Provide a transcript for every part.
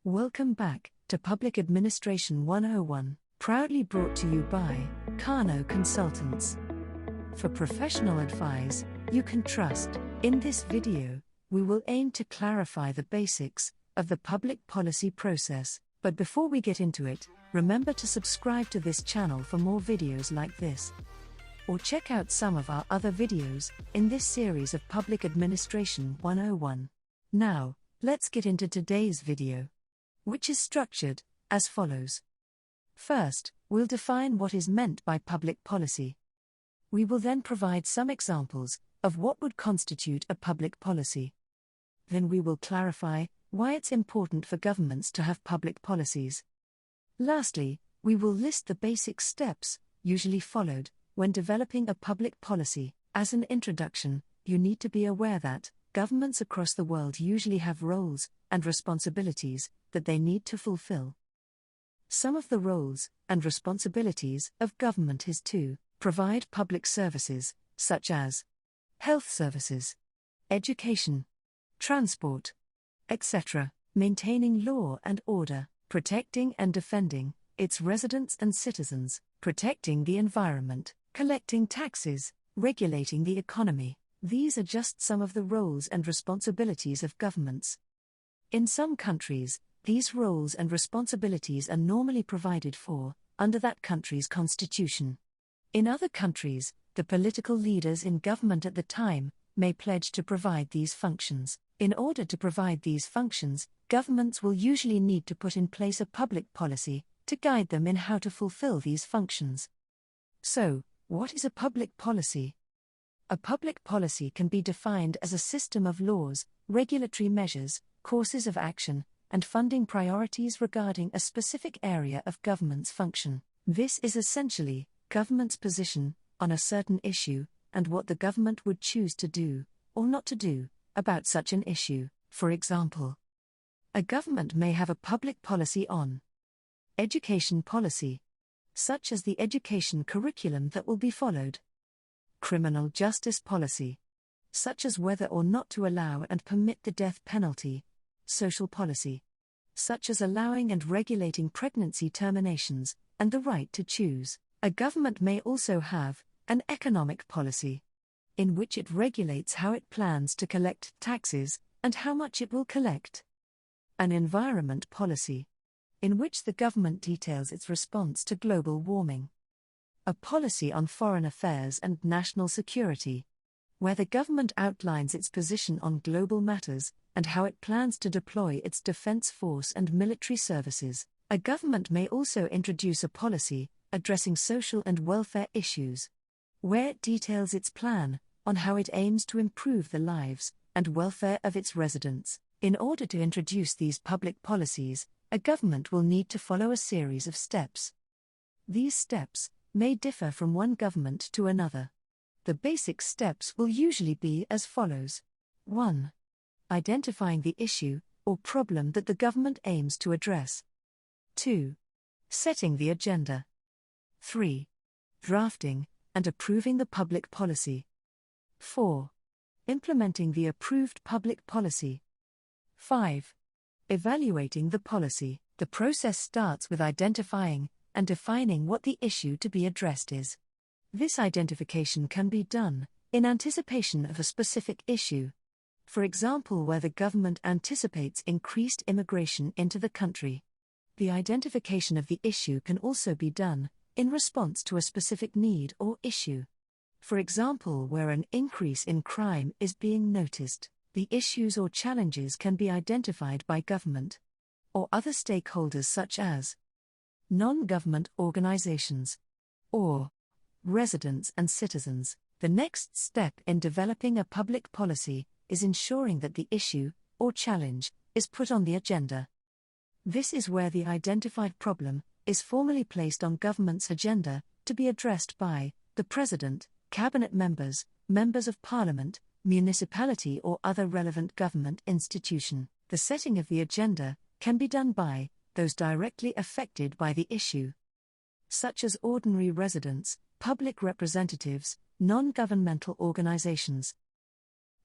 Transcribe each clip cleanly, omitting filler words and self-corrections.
Welcome back to Public Administration 101, proudly brought to you by Kano Consultants. For professional advice you can trust. In this video, we will aim to clarify the basics of the public policy process. But before we get into it, remember to subscribe to this channel for more videos like this. Or check out some of our other videos in this series of Public Administration 101. Now, let's get into today's video, which is structured as follows. First, we'll define what is meant by public policy. We will then provide some examples of what would constitute a public policy. Then we will clarify why it's important for governments to have public policies. Lastly, we will list the basic steps usually followed when developing a public policy. As an introduction, you need to be aware that governments across the world usually have roles and responsibilities that they need to fulfill. Some of the roles and responsibilities of government is to provide public services, such as health services, education, transport, etc., maintaining law and order, protecting and defending its residents and citizens, protecting the environment, collecting taxes, regulating the economy. These are just some of the roles and responsibilities of governments. In some countries, these roles and responsibilities are normally provided for under that country's constitution. In other countries, the political leaders in government at the time may pledge to provide these functions. In order to provide these functions, governments will usually need to put in place a public policy to guide them in how to fulfill these functions. So, what is a public policy? A public policy can be defined as a system of laws, regulatory measures, courses of action, and funding priorities regarding a specific area of government's function. This is essentially government's position on a certain issue and what the government would choose to do, or not to do, about such an issue. For example, a government may have a public policy on education policy, such as the education curriculum that will be followed. Criminal justice policy, such as whether or not to allow and permit the death penalty. Social policy, such as allowing and regulating pregnancy terminations, and the right to choose. A government may also have an economic policy, in which it regulates how it plans to collect taxes, and how much it will collect. An environment policy, in which the government details its response to global warming. A policy on foreign affairs and national security, where the government outlines its position on global matters, and how it plans to deploy its defense force and military services. A government may also introduce a policy addressing social and welfare issues, where it details its plan on how it aims to improve the lives and welfare of its residents. In order to introduce these public policies, a government will need to follow a series of steps. These steps may differ from one government to another. The basic steps will usually be as follows. 1. Identifying the issue or problem that the government aims to address. 2. Setting the agenda. 3. Drafting and approving the public policy. 4. Implementing the approved public policy. 5. Evaluating the policy. The process starts with identifying and defining what the issue to be addressed is. This identification can be done in anticipation of a specific issue. For example, where the government anticipates increased immigration into the country. The identification of the issue can also be done in response to a specific need or issue. For example, where an increase in crime is being noticed, the issues or challenges can be identified by government or other stakeholders such as non-government organizations or residents and citizens. The next step in developing a public policy is ensuring that the issue or challenge is put on the agenda. This is where the identified problem is formally placed on government's agenda to be addressed by the President, cabinet members, members of parliament, municipality or other relevant government institution. The setting of the agenda can be done by those directly affected by the issue, such as ordinary residents, public representatives, non-governmental organizations,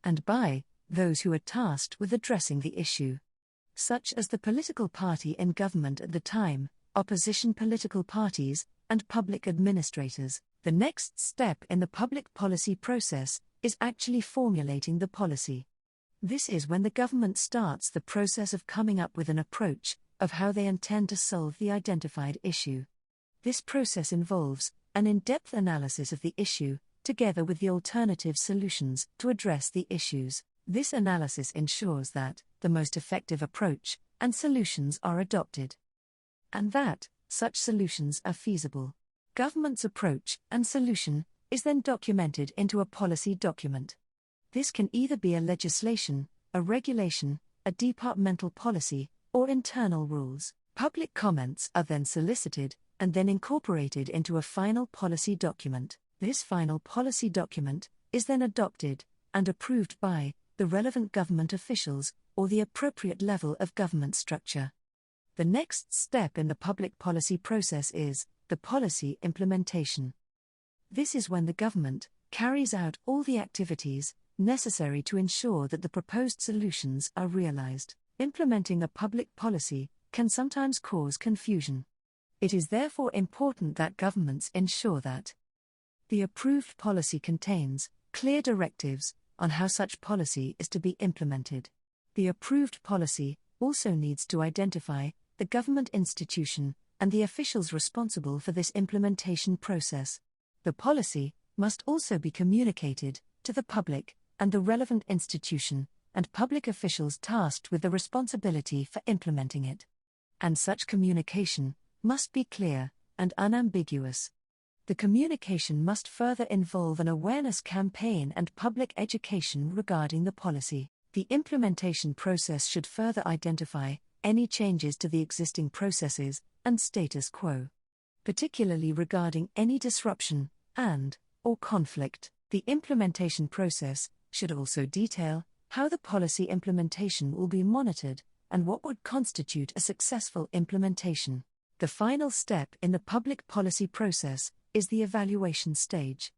and by those who are tasked with addressing the issue, such as the political party in government at the time, opposition political parties, and public administrators. The next step in the public policy process is actually formulating the policy. This is when the government starts the process of coming up with an approach of how they intend to solve the identified issue. This process involves an in-depth analysis of the issue, together with the alternative solutions to address the issues. This analysis ensures that the most effective approach and solutions are adopted, and that such solutions are feasible. Government's approach and solution is then documented into a policy document. This can either be a legislation, a regulation, a departmental policy, or internal rules. Public comments are then solicited and then incorporated into a final policy document. This final policy document is then adopted and approved by the relevant government officials or the appropriate level of government structure. The next step in the public policy process is the policy implementation. This is when the government carries out all the activities necessary to ensure that the proposed solutions are realized. Implementing a public policy can sometimes cause confusion. It is therefore important that governments ensure that the approved policy contains clear directives on how such policy is to be implemented. The approved policy also needs to identify the government institution and the officials responsible for this implementation process. The policy must also be communicated to the public and the relevant institution and public officials tasked with the responsibility for implementing it. And such communication must be clear and unambiguous. The communication must further involve an awareness campaign and public education regarding the policy. The implementation process should further identify any changes to the existing processes and status quo, particularly regarding any disruption or conflict. The implementation process should also detail how the policy implementation will be monitored and what would constitute a successful implementation. The final step in the public policy process is the evaluation stage.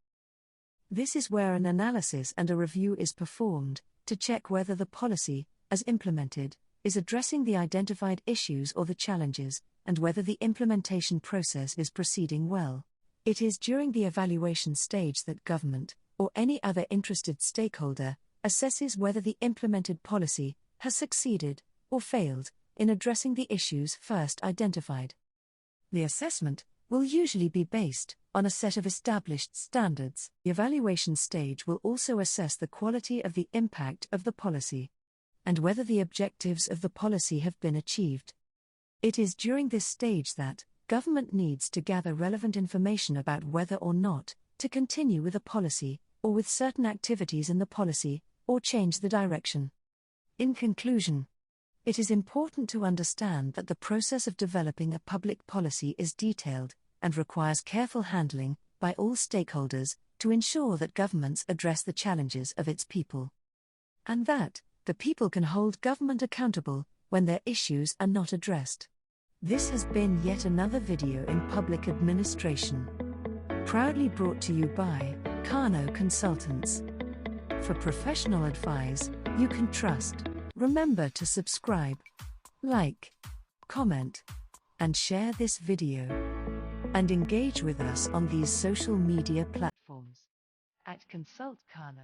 This is where an analysis and a review is performed to check whether the policy, as implemented, is addressing the identified issues or the challenges, and whether the implementation process is proceeding well. It is during the evaluation stage that government, or any other interested stakeholder, assesses whether the implemented policy has succeeded or failed in addressing the issues first identified. The assessment will usually be based on a set of established standards. The evaluation stage will also assess the quality of the impact of the policy and whether the objectives of the policy have been achieved. It is during this stage that government needs to gather relevant information about whether or not to continue with a policy, or with certain activities in the policy, or change the direction. In conclusion, it is important to understand that the process of developing a public policy is detailed and requires careful handling by all stakeholders to ensure that governments address the challenges of its people, and that the people can hold government accountable when their issues are not addressed. This has been yet another video in public administration, proudly brought to you by Kano Consultants. For professional advice you can trust. Remember to subscribe, like, comment, and share this video. And engage with us on these social media platforms at Consult Kano.